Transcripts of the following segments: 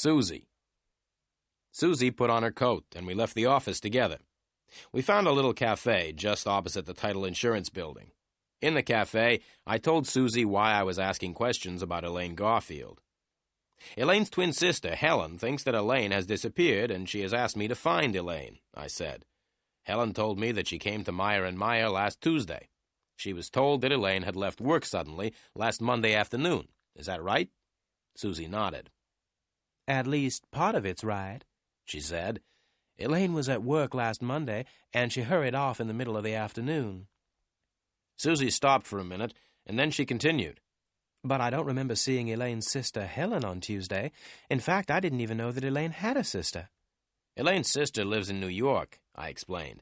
Susie. Susie put on her coat, and we left the office together. We found a little cafe just opposite the title insurance building. In the cafe, I told Susie why I was asking questions about Elaine Garfield. Elaine's twin sister, Helen, thinks that Elaine has disappeared, and she has asked me to find Elaine, I said. Helen told me that she came to Meyer & Meyer last Tuesday. She was told that Elaine had left work suddenly last Monday afternoon. Is that right? Susie nodded. At least part of it's right, she said. Elaine was at work last Monday, and she hurried off in the middle of the afternoon. Susie stopped for a minute, and then she continued. But I don't remember seeing Elaine's sister Helen on Tuesday. In fact, I didn't even know that Elaine had a sister. Elaine's sister lives in New York, I explained.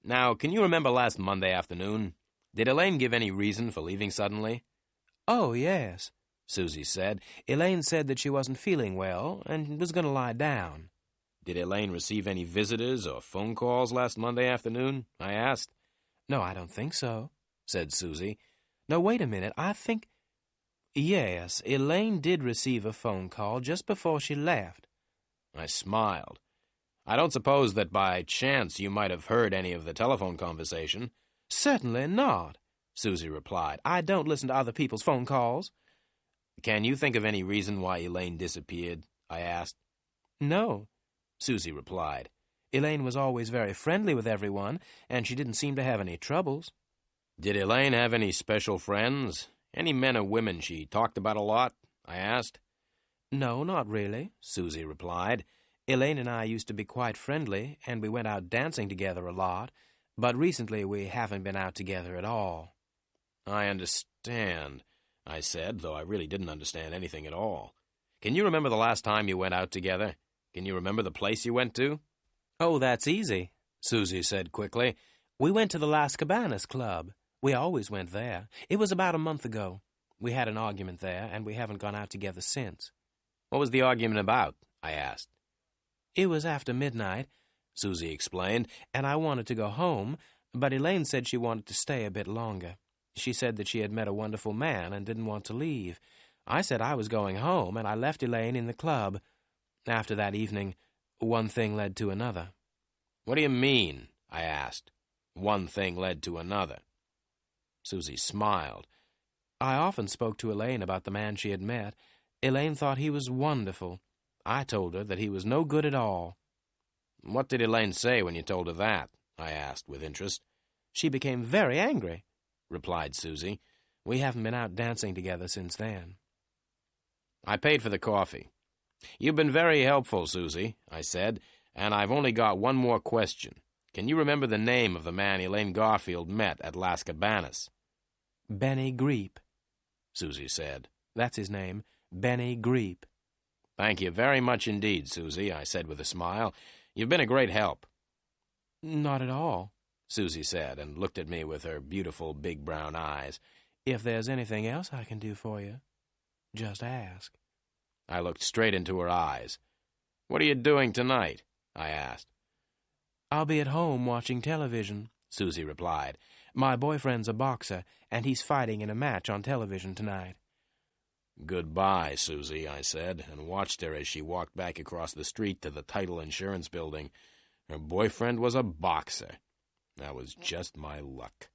Now, can you remember last Monday afternoon? Did Elaine give any reason for leaving suddenly? Oh, yes, Susie said. Elaine said that she wasn't feeling well and was going to lie down. Did Elaine receive any visitors or phone calls last Monday afternoon? I asked. No, I don't think so, said Susie. No, wait a minute, I think... Yes, Elaine did receive a phone call just before she left. I smiled. I don't suppose that by chance you might have heard any of the telephone conversation. Certainly not, Susie replied. I don't listen to other people's phone calls. Can you think of any reason why Elaine disappeared? I asked. No, Susie replied. Elaine was always very friendly with everyone, and she didn't seem to have any troubles. Did Elaine have any special friends? Any men or women she talked about a lot? I asked. No, not really, Susie replied. Elaine and I used to be quite friendly, and we went out dancing together a lot, but recently we haven't been out together at all. I understand, I said, though I really didn't understand anything at all. Can you remember the last time you went out together? Can you remember the place you went to? Oh, that's easy, Susie said quickly. We went to the Las Cabanas Club. We always went there. It was about a month ago. We had an argument there, and we haven't gone out together since. What was the argument about? I asked. It was after midnight, Susie explained, and I wanted to go home, but Elaine said she wanted to stay a bit longer. She said that she had met a wonderful man and didn't want to leave. I said I was going home, and I left Elaine in the club. After that evening, one thing led to another. What do you mean? I asked. One thing led to another. Susie smiled. I often spoke to Elaine about the man she had met. Elaine thought he was wonderful. I told her that he was no good at all. What did Elaine say when you told her that? I asked with interest. She became very angry, replied Susie. We haven't been out dancing together since then. I paid for the coffee. You've been very helpful, Susie, I said, and I've only got one more question. Can you remember the name of the man Elaine Garfield met at Las Cabanas? Benny Greep, Susie said. That's his name, Benny Greep. Thank you very much indeed, Susie, I said with a smile. You've been a great help. Not at all, Susie said, and looked at me with her beautiful big brown eyes. If there's anything else I can do for you, just ask. I looked straight into her eyes. What are you doing tonight? I asked. I'll be at home watching television, Susie replied. My boyfriend's a boxer, and he's fighting in a match on television tonight. Goodbye, Susie, I said, and watched her as she walked back across the street to the title insurance building. Her boyfriend was a boxer. That was just my luck.